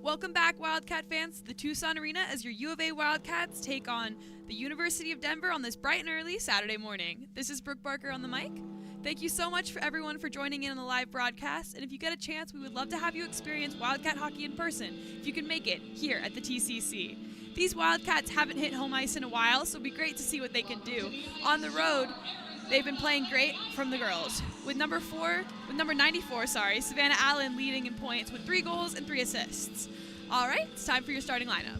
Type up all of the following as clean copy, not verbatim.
Welcome back, Wildcat fans, to the Tucson Arena as your U of A Wildcats take on the University of Denver on this bright and early Saturday morning. This is Brooke Barker on the mic. Thank you so much for everyone for joining in on the live broadcast, and if you get a chance, we would love to have you experience Wildcat hockey in person, if you can make it, here at the TCC. These Wildcats haven't hit home ice in a while, so it'll be great to see what they can do. On the road, they've been playing great from the girls, with number 94, Savannah Allen leading in points with 3 goals and 3 assists. All right, it's time for your starting lineup.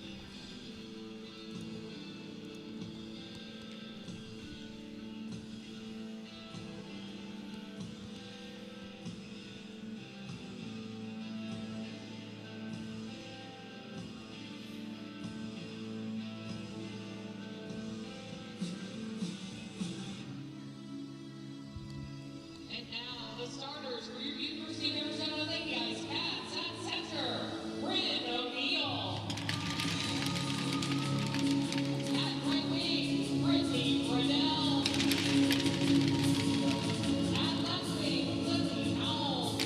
Starters for your University of Arizona Wildcats at center, Bryn O'Neill. At right wing, Brittany Brunell. At left wing, Lily Howell.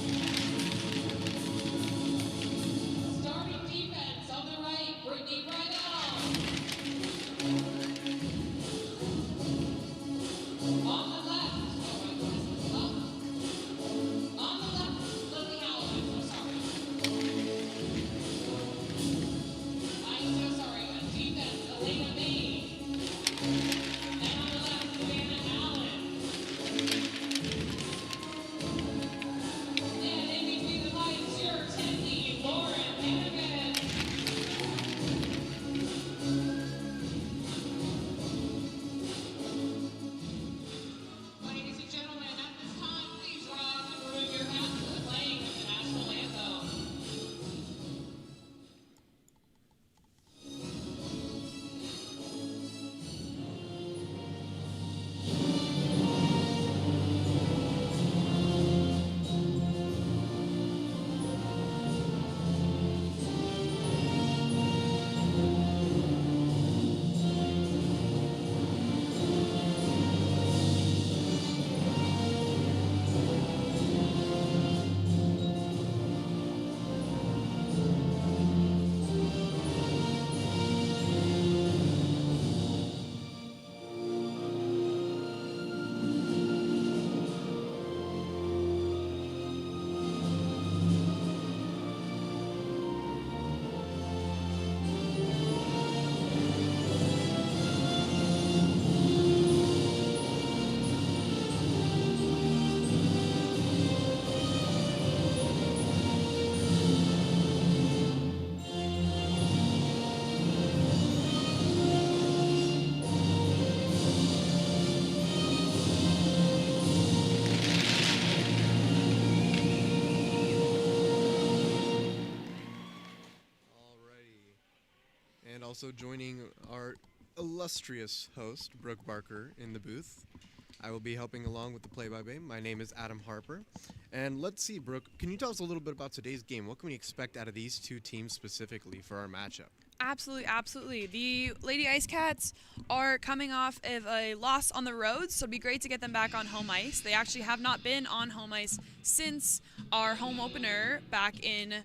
Starting defense on the right, Brittany Brunell. On the left, And also joining our illustrious host, Brooke Barker, in the booth. I will be helping along with the play-by-play. My name is Adam Harper. And let's see, Brooke, can you tell us a little bit about today's game? What can we expect out of these two teams specifically for our matchup? Absolutely. The Lady Ice Cats are coming off of a loss on the road, so it'd be great to get them back on home ice. They actually have not been on home ice since our home opener back in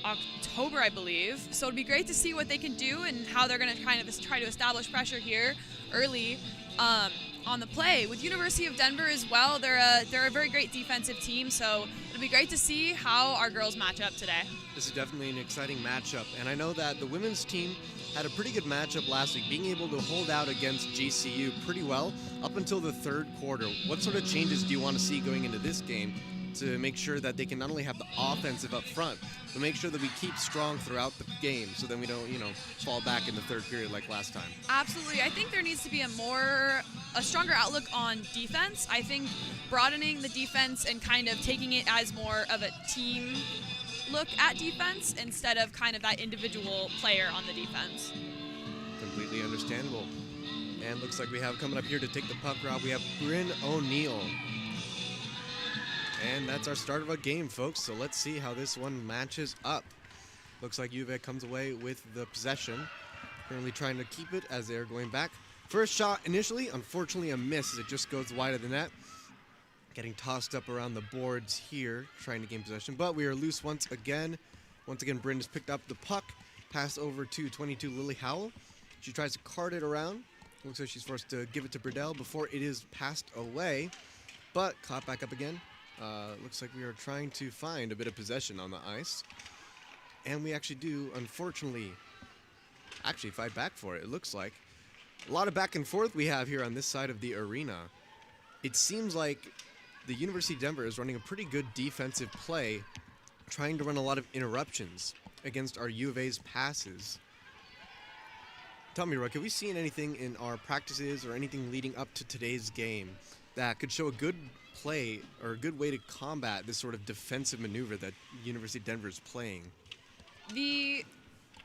October, I believe. So it'd be great to see what they can do and how they're going to kind of try to establish pressure here early on the play. With University of Denver as well, they're a very great defensive team, so it'll be great to see how our girls match up today. This is definitely an exciting matchup, and I know that the women's team had a pretty good matchup last week, being able to hold out against GCU pretty well up until the third quarter. What sort of changes do you want to see going into this game to make sure that they can not only have the offensive up front, but make sure that we keep strong throughout the game so then we don't, fall back in the third period like last time? Absolutely. I think there needs to be a stronger outlook on defense. I think broadening the defense and kind of taking it as more of a team look at defense instead of kind of that individual player on the defense. Completely understandable. And looks like we have coming up here to take the puck route, we have Bryn O'Neill. And that's our start of a game, folks. So let's see how this one matches up. Looks like U of A comes away with the possession. Currently trying to keep it as they're going back. First shot initially, unfortunately a miss as it just goes wide of the net. Getting tossed up around the boards here, trying to gain possession. But we are loose once again. Once again, Bryn has picked up the puck. Pass over to 22 Lily Howell. She tries to cart it around. Looks like she's forced to give it to Burdell before it is passed away. But caught back up again. Looks like we are trying to find a bit of possession on the ice. And we actually do, unfortunately, fight back for it, it looks like. A lot of back and forth we have here on this side of the arena. It seems like the University of Denver is running a pretty good defensive play, trying to run a lot of interruptions against our U of A's passes. Tell me, Rook, have we seen anything in our practices or anything leading up to today's game that could show a good play or a good way to combat this sort of defensive maneuver that University of Denver is playing?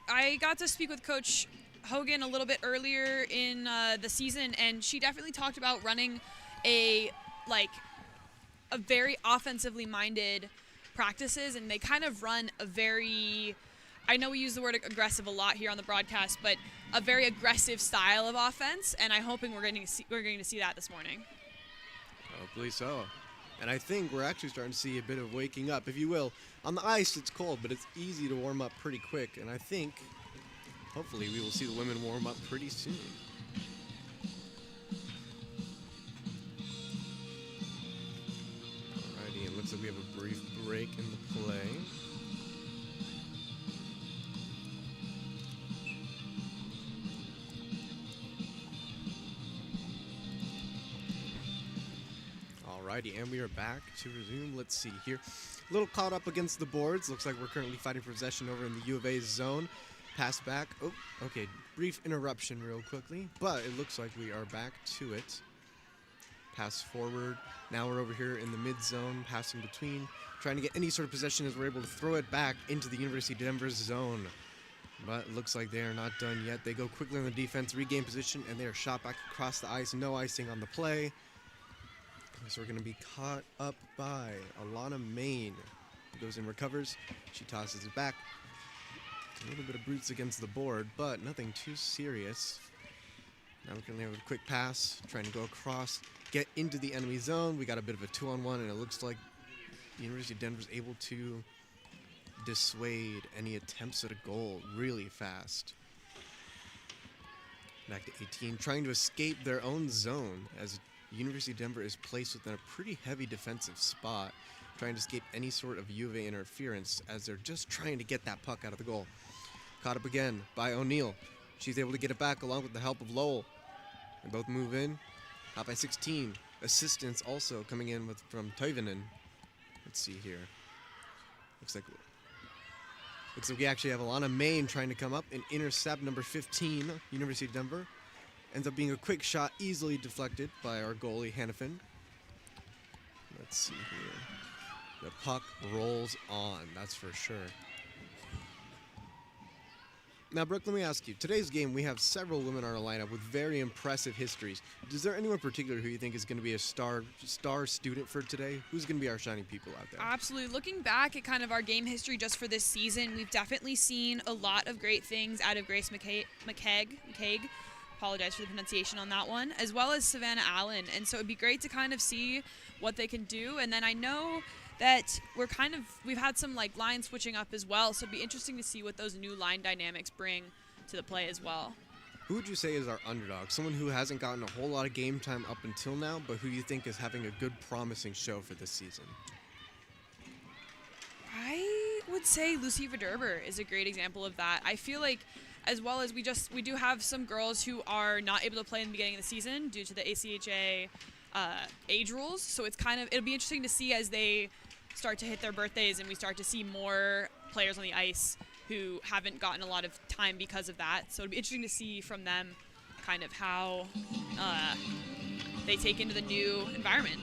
I got to speak with Coach Hogan a little bit earlier in the season, and she definitely talked about running a very offensively minded practices, and they kind of run a very, I know we use the word aggressive a lot here on the broadcast, but a very aggressive style of offense, and I'm hoping we're going to see that this morning. Hopefully so. And I think we're actually starting to see a bit of waking up, if you will. On the ice, it's cold, but it's easy to warm up pretty quick, and I think, hopefully, we will see the women warm up pretty soon. Alrighty, it looks like we have a brief break in the play. Alrighty, and we are back to resume. Let's see here. A little caught up against the boards. Looks like we're currently fighting for possession over in the U of A's zone. Pass back. Oh, okay. Brief interruption real quickly, but it looks like we are back to it. Pass forward. Now we're over here in the mid zone, passing between, trying to get any sort of possession as we're able to throw it back into the University of Denver's zone. But it looks like they are not done yet. They go quickly on the defense, regain position, and they are shot back across the ice. No icing on the play. So we're going to be caught up by Alana Main. Goes and recovers. She tosses it back. A little bit of brutes against the board, but nothing too serious. Now we're going to have a quick pass, trying to go across, get into the enemy zone. We got a bit of a 2-on-1, and it looks like the University of Denver is able to dissuade any attempts at a goal really fast. Back to 18, trying to escape their own zone as University of Denver is placed within a pretty heavy defensive spot, trying to escape any sort of U of A interference as they're just trying to get that puck out of the goal. Caught up again by O'Neal. She's able to get it back along with the help of Lowell. They both move in. Out by 16. Assistance also coming in from Toivonen. Let's see here. Looks like we actually have Alana Main trying to come up and intercept number 15, University of Denver. Ends up being a quick shot, easily deflected by our goalie, Hannafin. Let's see here. The puck rolls on, that's for sure. Now, Brooke, let me ask you. Today's game, we have several women on our lineup with very impressive histories. Is there anyone in particular who you think is going to be a star student for today? Who's going to be our shining people out there? Absolutely. Looking back at kind of our game history just for this season, we've definitely seen a lot of great things out of Grace McKeag. Apologize for the pronunciation on that one, as well as Savannah Allen. And so it'd be great to kind of see what they can do. And then I know that we've had some line switching up as well, so it'd be interesting to see what those new line dynamics bring to the play as well. Who would you say is our underdog? Someone who hasn't gotten a whole lot of game time up until now, but who you think is having a good, promising show for this season? I would say Lucy Verderber is a great example of that. I feel like, as well as we do have some girls who are not able to play in the beginning of the season due to the ACHA age rules. So it'll be interesting to see as they start to hit their birthdays and we start to see more players on the ice who haven't gotten a lot of time because of that. So it'll be interesting to see from them kind of how they take into the new environment.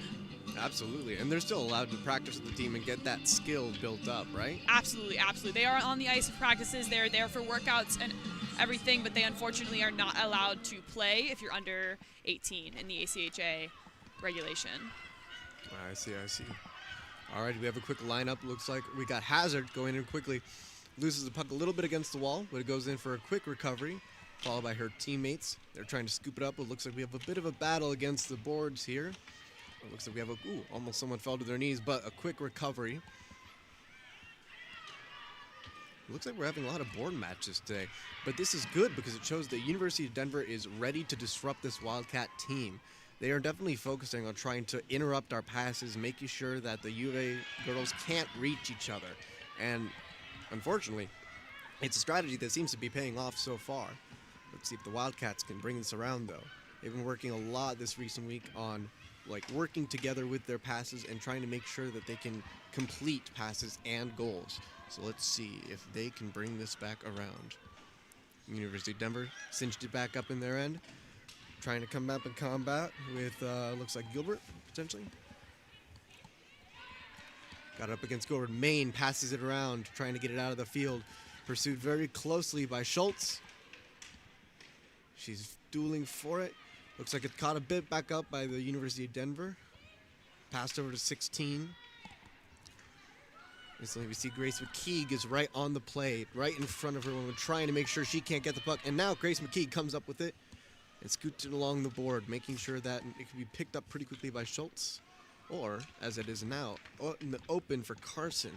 Absolutely, and they're still allowed to practice with the team and get that skill built up, right? Absolutely. They are on the ice of practices. They're there for workouts and everything, but they unfortunately are not allowed to play if you're under 18 in the ACHA regulation. I see. All right, we have a quick lineup. Looks like we got Hazard going in quickly. Loses the puck a little bit against the wall, but it goes in for a quick recovery, followed by her teammates. They're trying to scoop it up. It looks like we have a bit of a battle against the boards here. It looks like we have almost someone fell to their knees, but a quick recovery. It looks like we're having a lot of board matches today, but this is good because it shows that University of Denver is ready to disrupt this Wildcat team. They are definitely focusing on trying to interrupt our passes, making sure that the U of A girls can't reach each other. And unfortunately, it's a strategy that seems to be paying off so far. Let's see if the Wildcats can bring this around, though. They've been working a lot this recent week on working together with their passes and trying to make sure that they can complete passes and goals. So let's see if they can bring this back around. University of Denver cinched it back up in their end, trying to come up in combat with, looks like Gilbert, potentially. Got it up against Gilbert. Maine passes it around, trying to get it out of the field. Pursued very closely by Schultz. She's dueling for it. Looks like it caught a bit back up by the University of Denver. Passed over to 16. Instantly we see Grace McKeague is right on the play, right in front of her when we're trying to make sure she can't get the puck. And now Grace McKeague comes up with it and scoots it along the board, making sure that it can be picked up pretty quickly by Schultz. Or, as it is now, in the open for Carson.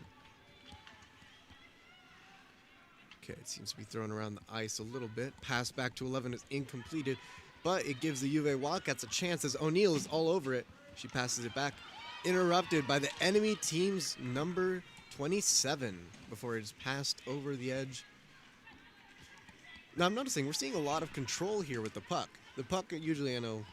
Okay, it seems to be thrown around the ice a little bit. Pass back to 11 is incompleted, but it gives the U of A Wildcats a chance as O'Neal is all over it. She passes it back, interrupted by the enemy team's number 27 before it is passed over the edge. Now I'm noticing we're seeing a lot of control here with the puck. The puck usually, I know,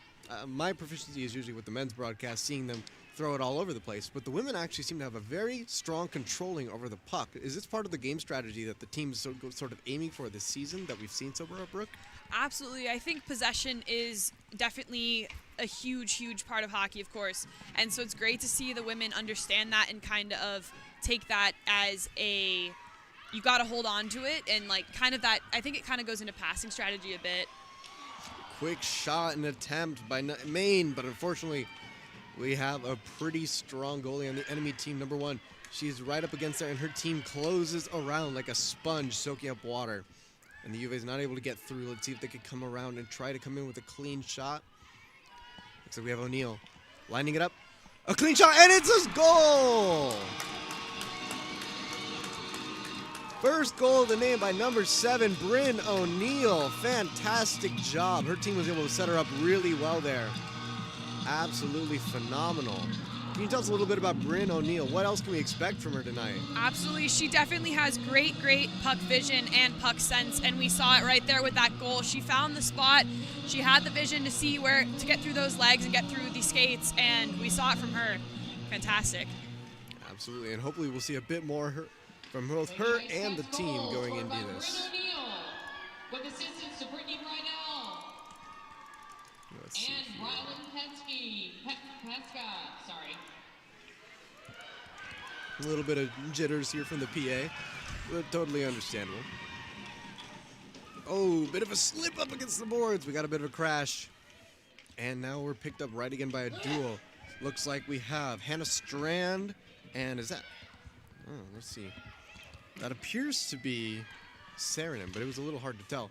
my proficiency is usually with the men's broadcast, seeing them throw it all over the place, but the women actually seem to have a very strong controlling over the puck. Is this part of the game strategy that the team is sort of aiming for this season that we've seen so far, Brooke? Absolutely. I think possession is definitely a huge part of hockey, of course. And so it's great to see the women understand that and kind of take that as a, you got to hold on to it, and kind of that, I think it kind of goes into passing strategy a bit. Quick shot and attempt by Maine, but unfortunately we have a pretty strong goalie on the enemy team, number 1. She's right up against there, and her team closes around like a sponge soaking up water. And the U of A is not able to get through. Let's see if they can come around and try to come in with a clean shot. Looks like we have O'Neal lining it up. A clean shot, and it's a goal! First goal of the name by number 7, Bryn O'Neal. Fantastic job. Her team was able to set her up really well there. Absolutely phenomenal. Can you tell us a little bit about Bryn O'Neal? What else can we expect from her tonight? Absolutely. She definitely has great puck vision and puck sense, and we saw it right there with that goal. She found the spot. She had the vision to see where to get through those legs and get through the skates, and we saw it from her. Fantastic. Absolutely, and hopefully we'll see a bit more from both her and the team going into this. With assistance to Brittany Rydell. Let's see. And Rylan Penska, sorry. A little bit of jitters here from the PA, but totally understandable. Oh, bit of a slip up against the boards. We got a bit of a crash. And now we're picked up right again by a duel. Looks like we have Hannah Strand, and is that, oh, let's see. That appears to be Saranen, but it was a little hard to tell.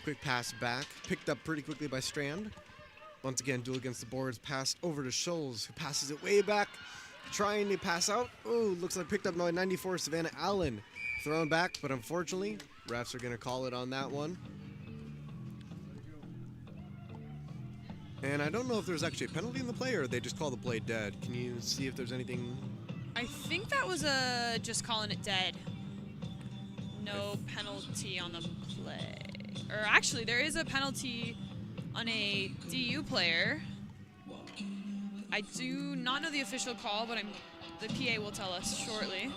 Quick pass back, picked up pretty quickly by Strand. Once again, duel against the boards, passed over to Scholes, who passes it way back, trying to pass out. Oh, looks like picked up by 94, Savannah Allen. Thrown back, but unfortunately, refs are going to call it on that one. And I don't know if there's actually a penalty in the play, or they just call the play dead. Can you see if there's anything? I think that was just calling it dead. No penalty on the play. Or actually, there is a penalty on a DU player. I do not know the official call, but the PA will tell us shortly.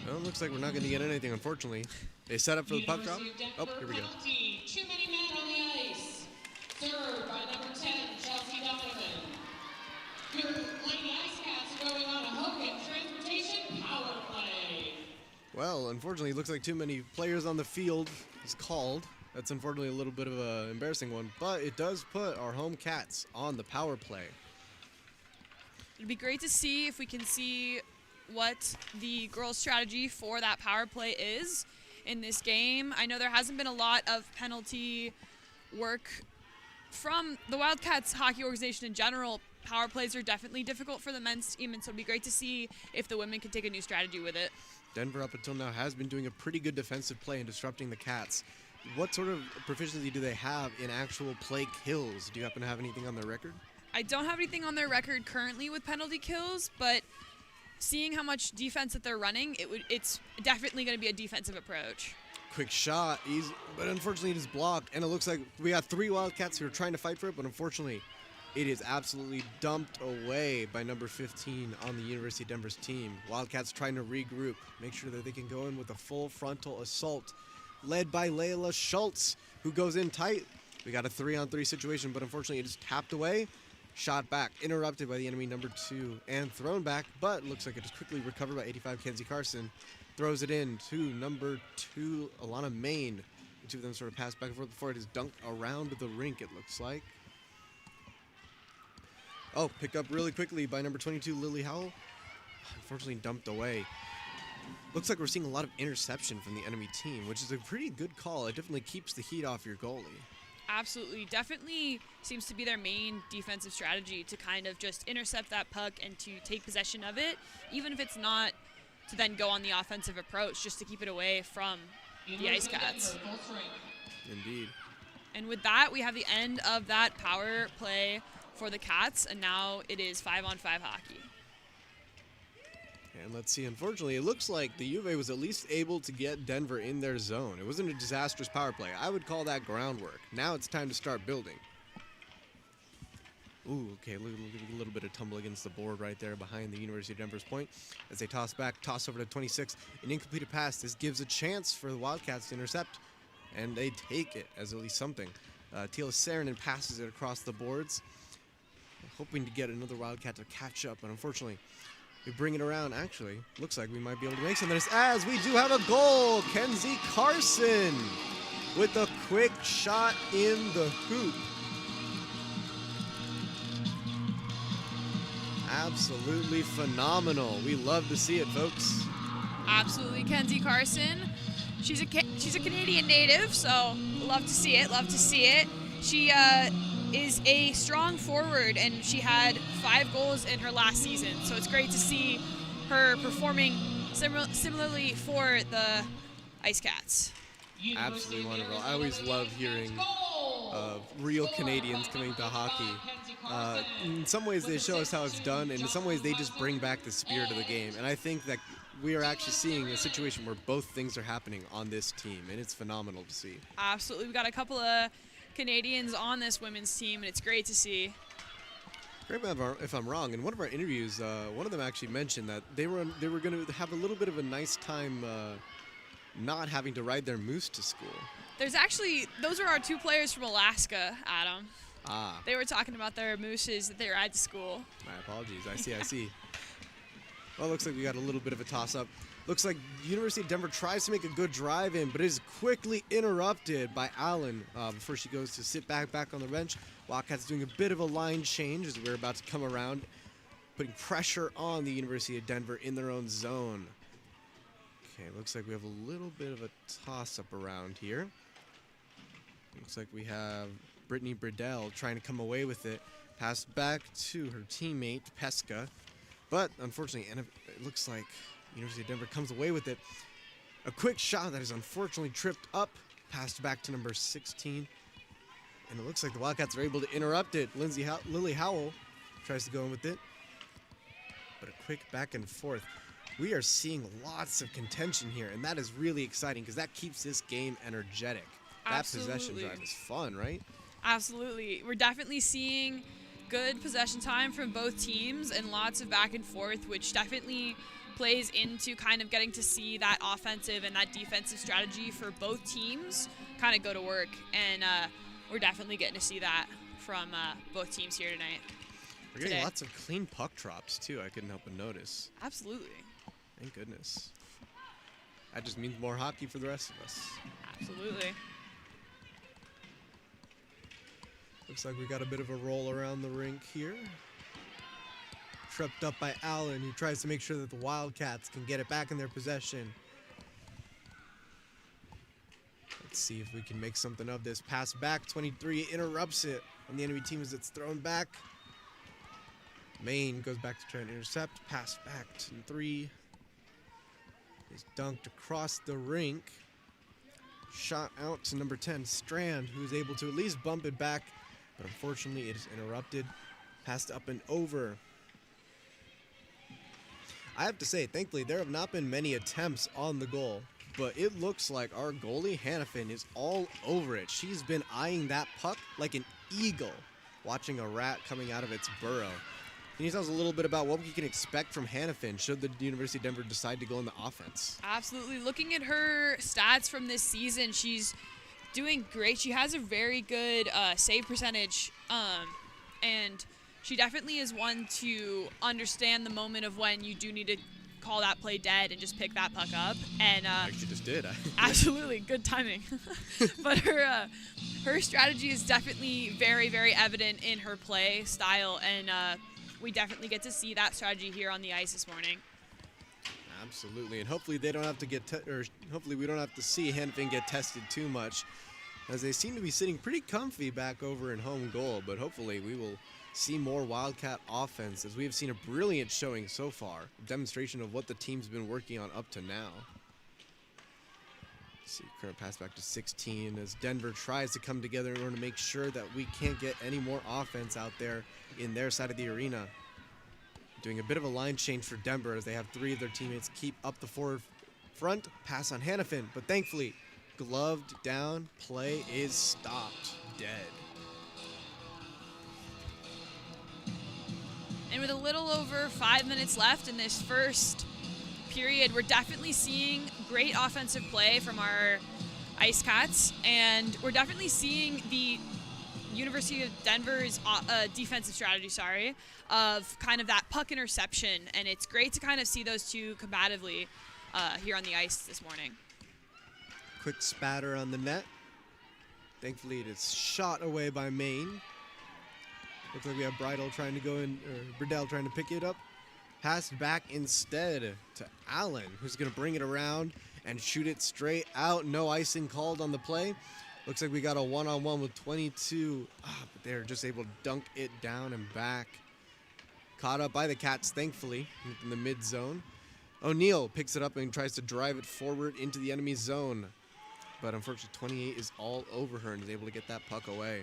Well, it looks like we're not going to get anything, unfortunately. They set up for the puck drop. Oh, here we go. Penalty. Too many men on the ice. Served by number 10, Chelsea Donovan. Your Lady Ice Cats going on a Hogan Transportation power play. Well, unfortunately, it looks like too many players on the field is called. That's unfortunately a little bit of an embarrassing one, but it does put our home Cats on the power play. It'd be great to see if we can see what the girls' strategy for that power play is in this game. I know there hasn't been a lot of penalty work from the Wildcats hockey organization in general, power plays are definitely difficult for the men's team, and so it'd be great to see if the women can take a new strategy with it. Denver up until now has been doing a pretty good defensive play in disrupting the Cats. What sort of proficiency do they have in actual play kills? Do you happen to have anything on their record? I don't have anything on their record currently with penalty kills, but seeing how much defense that they're running, it's definitely going to be a defensive approach. Quick shot, but unfortunately it is blocked, and it looks like we got 3 Wildcats who are trying to fight for it, but unfortunately it is absolutely dumped away by number 15 on the University of Denver's team. Wildcats trying to regroup, make sure that they can go in with a full frontal assault, led by Layla Schultz, who goes in tight. We got a 3-on-3 situation, but unfortunately it is tapped away. Shot back, interrupted by the enemy number 2, and thrown back, but looks like it is quickly recovered by 85 Kenzie Carson. Throws it in to number 2, Alana Main. The two of them sort of pass back and forth before it is dunked around the rink, it looks like. Oh, picked up really quickly by number 22, Lily Howell. Unfortunately dumped away. Looks like we're seeing a lot of interception from the enemy team, which is a pretty good call. It definitely keeps the heat off your goalie. Absolutely. Definitely seems to be their main defensive strategy, to kind of just intercept that puck and to take possession of it, even if it's not to then go on the offensive approach, just to keep it away from the Ice Cats. Indeed. And with that, we have the end of that power play for the Cats, and now it is 5-on-5 hockey. And let's see, unfortunately, it looks like the U of A was at least able to get Denver in their zone. It wasn't a disastrous power play. I would call that groundwork. Now it's time to start building. Ooh, okay, a little bit of tumble against the board right there behind the University of Denver's point. As they toss back, toss over to 26. An incompleted pass. This gives a chance for the Wildcats to intercept, and they take it as at least something. Tila Saarinen passes it across the boards, hoping to get another Wildcat to catch up, but unfortunately, we bring it around. Actually, looks like we might be able to make some of this, as we do have a goal. Kenzie Carson with a quick shot in the hoop. Absolutely phenomenal. We love to see it, folks. Absolutely, Kenzie Carson. She's a Canadian native, so love to see it. Love to see it. She is a strong forward, and she had 5 goals in her last season. So it's great to see her performing similarly for the Ice Cats. Absolutely wonderful. I always love hearing of real Canadians coming to hockey. In some ways they show us how it's done, and in some ways they just bring back the spirit of the game. And I think that we are actually seeing a situation where both things are happening on this team, and it's phenomenal to see. Absolutely. We've got a couple of Canadians on this women's team, and it's great to see. Correct me if I'm wrong. In one of our interviews, one of them actually mentioned that they were going to have a little bit of a nice time not having to ride their moose to school. Those are our 2 players from Alaska, Adam. Ah. They were talking about their mooses that they ride to school. My apologies. I see. Well, it looks like we got a little bit of a toss-up. Looks like University of Denver tries to make a good drive in, but is quickly interrupted by Allen before she goes to sit back on the bench. Wildcats doing a bit of a line change as we're about to come around, putting pressure on the University of Denver in their own zone. Okay, looks like we have a little bit of a toss-up around here. Looks like we have Brittany Burdell trying to come away with it. Passed back to her teammate, Pesca. But unfortunately, it looks like University of Denver comes away with it. A quick shot that is unfortunately tripped up. Passed back to number 16. And it looks like the Wildcats are able to interrupt it. Lily Howell tries to go in with it. But a quick back and forth. We are seeing lots of contention here, and that is really exciting because that keeps this game energetic. Absolutely. That possession drive is fun, right? Absolutely. We're definitely seeing good possession time from both teams and lots of back and forth, which definitely plays into kind of getting to see that offensive and that defensive strategy for both teams kind of go to work. And we're definitely getting to see that from both teams here tonight. We're getting lots of clean puck drops, too. I couldn't help but notice. Absolutely. Thank goodness. That just means more hockey for the rest of us. Absolutely. Looks like we got a bit of a roll around the rink here. Tripped up by Allen, who tries to make sure that the Wildcats can get it back in their possession. Let's see if we can make something of this. Pass back, 23 interrupts it on the enemy team as it's thrown back. Maine goes back to try and intercept. Pass back to 3. Is dunked across the rink. Shot out to number 10, Strand, who's able to at least bump it back, but unfortunately it is interrupted. Passed up and over. I have to say, thankfully, there have not been many attempts on the goal, but it looks like our goalie, Hannafin, is all over it. She's been eyeing that puck like an eagle, watching a rat coming out of its burrow. Can you tell us a little bit about what we can expect from Hannafin should the University of Denver decide to go in the offense? Absolutely. Looking at her stats from this season, she's doing great. She has a very good save percentage, and she definitely is one to understand the moment of when you do need to call that play dead and just pick that puck up. And Actually just did. absolutely, good timing. But her strategy is definitely very, very evident in her play style, and we definitely get to see that strategy here on the ice this morning. Absolutely, and hopefully they don't have to hopefully we don't have to see Hannafin get tested too much, as they seem to be sitting pretty comfy back over in home goal. But hopefully we will see more Wildcat offense, as we have seen a brilliant showing so far, a demonstration of what the team's been working on up to now. Let's see, current pass back to 16 as Denver tries to come together in order to make sure that we can't get any more offense out there in their side of the arena. Doing a bit of a line change for Denver as they have 3 of their teammates keep up the forward front. Pass on Hannafin, but thankfully, gloved down, play is stopped, dead. And with a little over 5 minutes left in this first period, we're definitely seeing great offensive play from our Ice Cats, and we're definitely seeing the University of Denver's defensive strategy, of kind of that puck interception, and it's great to kind of see those two combatively here on the ice this morning. Quick spatter on the net. Thankfully, it is shot away by Maine. Looks like we have Bridal trying to go in, or Bridell trying to pick it up. Passed back instead to Allen, who's going to bring it around and shoot it straight out. No icing called on the play. Looks like we got a one-on-one with 22, but they're just able to dunk it down and back. Caught up by the Cats, thankfully, in the mid-zone. O'Neal picks it up and tries to drive it forward into the enemy zone. But unfortunately, 28 is all over her and is able to get that puck away.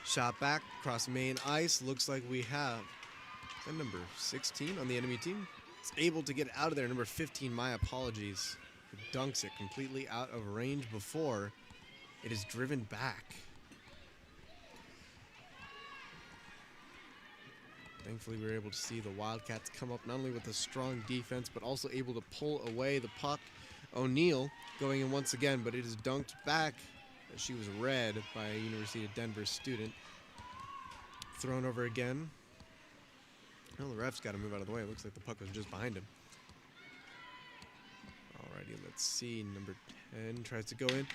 Shot back across main ice. Looks like we have number 16 on the enemy team. It's able to get out of there. Number 15, my apologies. Who dunks it completely out of range before it is driven back. Thankfully, we were able to see the Wildcats come up not only with a strong defense, but also able to pull away the puck. O'Neal going in once again, but it is dunked back as she was read by a University of Denver student. Thrown over again. Well, the ref's got to move out of the way. It looks like the puck was just behind him. Alrighty, let's see. Number 10 tries to go in.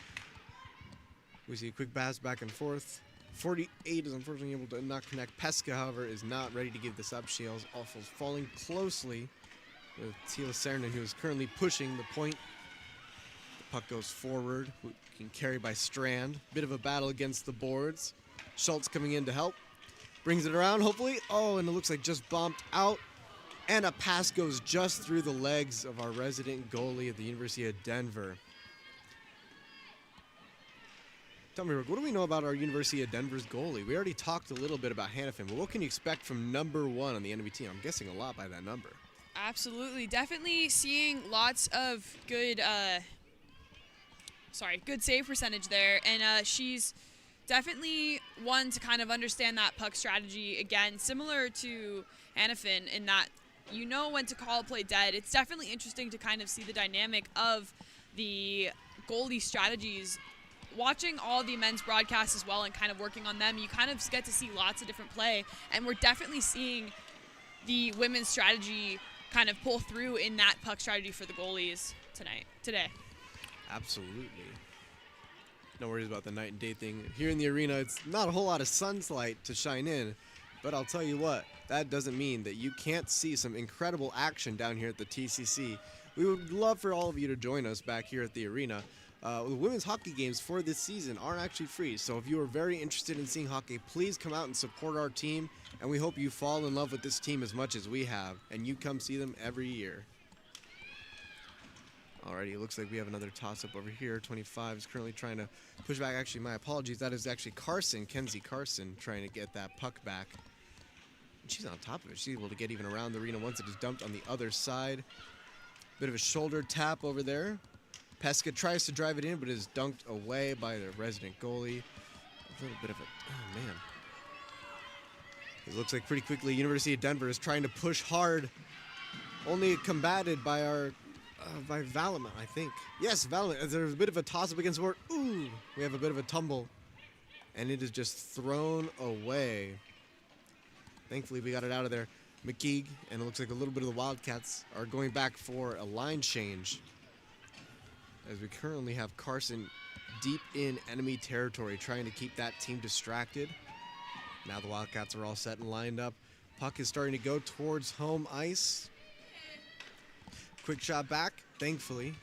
We see a quick pass back and forth. 48 is unfortunately able to not connect. Pesca, however, is not ready to give this up. She is also falling closely with Tila Cernan, who is currently pushing the point. The puck goes forward. We can carry by Strand. Bit of a battle against the boards. Schultz coming in to help. Brings it around, hopefully. Oh, and it looks like just bumped out. And a pass goes just through the legs of our resident goalie at the University of Denver. Tell me, Rick, what do we know about our University of Denver's goalie? We already talked a little bit about Hannafin, but what can you expect from number 1 on the enemy team? I'm guessing a lot by that number. Absolutely. Definitely seeing lots of good save percentage there. And she's definitely one to kind of understand that puck strategy, again, similar to Hannafin in that you know when to call a play dead. It's definitely interesting to kind of see the dynamic of the goalie strategies. Watching all the men's broadcasts as well and kind of working on them, you kind of get to see lots of different play. And we're definitely seeing the women's strategy kind of pull through in that puck strategy for the goalies today. Absolutely. No worries about the night and day thing. Here in the arena, it's not a whole lot of sunlight to shine in, but I'll tell you what, that doesn't mean that you can't see some incredible action down here at the TCC. We would love for all of you to join us back here at the arena. the women's hockey games for this season aren't actually free. So if you are very interested in seeing hockey, please come out and support our team. And we hope you fall in love with this team as much as we have, and you come see them every year. Alrighty, it looks like we have another toss-up over here. 25 is currently trying to push back. Actually, my apologies. That is actually Kenzie Carson, trying to get that puck back. And she's on top of it. She's able to get even around the arena once it is dumped on the other side. Bit of a shoulder tap over there. Pesca tries to drive it in, but is dunked away by the resident goalie. A little bit of a... Oh, man. It looks like pretty quickly University of Denver is trying to push hard. Only combated by our... by Valiment, I think. Yes, Valiment. There's a bit of a toss-up against Ward. Ooh! We have a bit of a tumble. And it is just thrown away. Thankfully, we got it out of there. McKeague, and it looks like a little bit of the Wildcats are going back for a line change. As we currently have Carson deep in enemy territory, trying to keep that team distracted. Now the Wildcats are all set and lined up. Puck is starting to go towards home ice. Quick shot back, thankfully.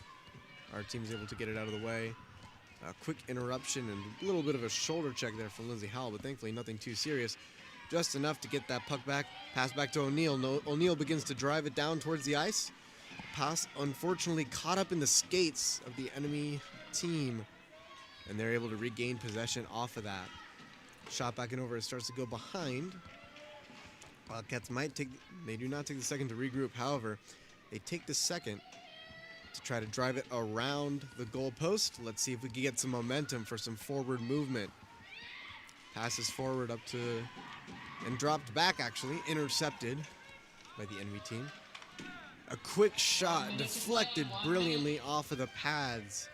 Our team's able to get it out of the way. A quick interruption and a little bit of a shoulder check there from Lindsay Howell, but thankfully nothing too serious. Just enough to get that puck back. Pass back to O'Neal. O'Neal begins to drive it down towards the ice. Pass unfortunately caught up in the skates of the enemy team, and they're able to regain possession off of that. Shot back and over. It starts to go behind. Wildcats they do not take the second to regroup. However, they take the second to try to drive it around the goal post. Let's see if we can get some momentum for some forward movement. Passes forward up to, and dropped back actually, intercepted by the enemy team. A quick shot deflected brilliantly off of the pads.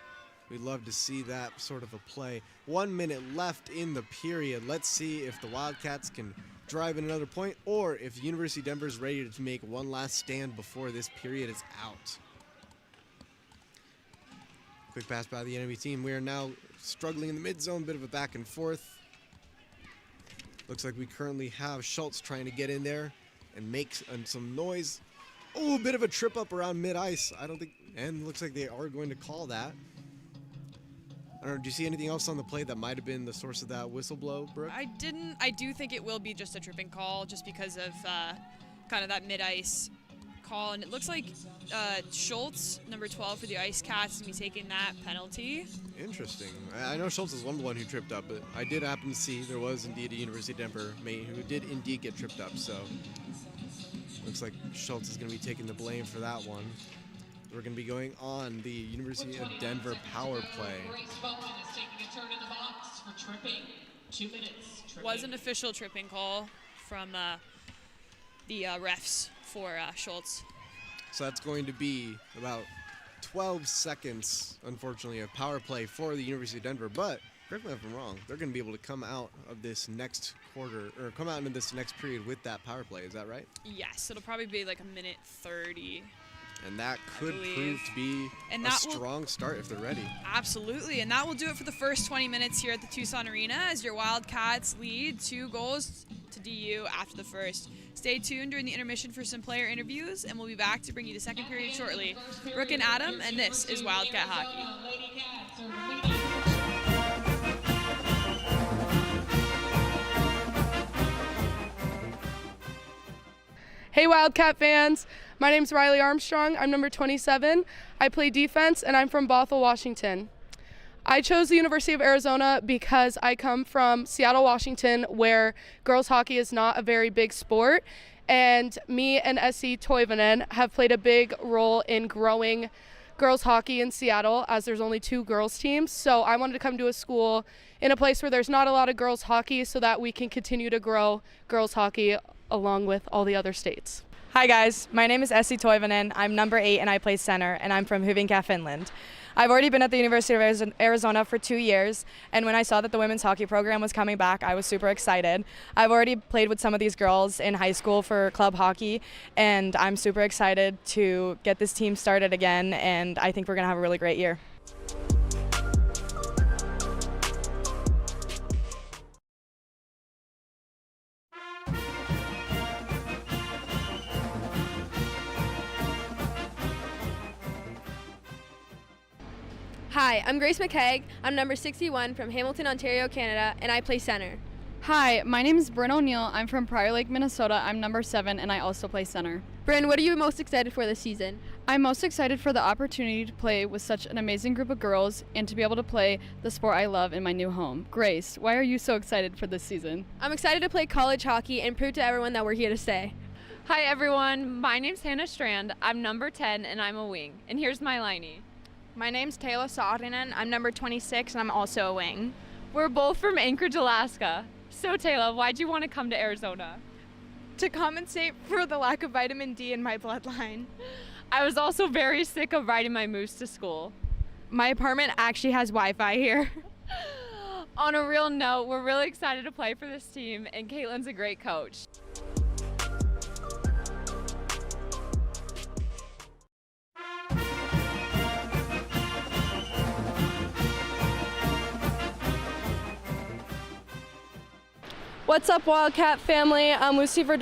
We'd love to see that sort of a play. 1 minute left in the period. Let's see if the Wildcats can drive in another point, or if University of Denver is ready to make one last stand before this period is out. Quick pass by the enemy team. We are now struggling in the mid zone, bit of a back and forth. Looks like we currently have Schultz trying to get in there and make some noise. Oh, a bit of a trip up around mid-ice. I don't think, and looks like they are going to call that. I don't know, do you see anything else on the play that might have been the source of that whistle blow, Brooke? I didn't. I do think it will be just a tripping call just because of kind of that mid-ice call. And it looks like Schultz, number 12 for the Ice Cats, is going to be taking that penalty. Interesting. I know Schultz is one who tripped up, but I did happen to see there was indeed a University of Denver mate who did indeed get tripped up. So looks like Schultz is going to be taking the blame for that one. We're going to be going on the University of Denver power play. Was an official tripping call from the refs for Schultz. So that's going to be about 12 seconds, unfortunately, of power play for the University of Denver. But correct me if I'm wrong, they're going to be able to come out of this next quarter, or come out into this next period with that power play. Is that right? Yes, it'll probably be like a minute 30. And that could prove to be a strong start if they're ready. Absolutely, and that will do it for the first 20 minutes here at the Tucson Arena as your Wildcats lead 2-0 to DU after the first. Stay tuned during the intermission for some player interviews, and we'll be back to bring you the second period shortly. Brooke and Adam, and this is Wildcat Hockey. Hey Wildcat fans, my name's Riley Armstrong. I'm number 27. I play defense and I'm from Bothell, Washington. I chose the University of Arizona because I come from Seattle, Washington, where girls hockey is not a very big sport. And me and Essie Toivonen have played a big role in growing girls hockey in Seattle, as there's only 2 girls teams. So I wanted to come to a school in a place where there's not a lot of girls hockey so that we can continue to grow girls hockey along with all the other states. Hi guys, my name is Essie Toivonen. I'm number 8 and I play center, and I'm from Hyvinkää, Finland. I've already been at the University of Arizona for 2 years, and when I saw that the women's hockey program was coming back, I was super excited. I've already played with some of these girls in high school for club hockey, and I'm super excited to get this team started again, and I think we're going to have a really great year. Hi, I'm Grace McKeag. I'm number 61 from Hamilton, Ontario, Canada, and I play center. Hi, my name is Bryn O'Neill. I'm from Prior Lake, Minnesota. I'm number 7, and I also play center. Bryn, what are you most excited for this season? I'm most excited for the opportunity to play with such an amazing group of girls and to be able to play the sport I love in my new home. Grace, why are you so excited for this season? I'm excited to play college hockey and prove to everyone that we're here to stay. Hi everyone, my name's Hannah Strand. I'm number 10 and I'm a wing. And here's my liney. My name's Taylor Saarinen. I'm number 26 and I'm also a wing. We're both from Anchorage, Alaska. So Taylor, why'd you want to come to Arizona? To compensate for the lack of vitamin D in my bloodline. I was also very sick of riding my moose to school. My apartment actually has Wi-Fi here. On a real note, we're really excited to play for this team and Caitlin's a great coach. What's up, Wildcat family? I'm Lucy Verdura.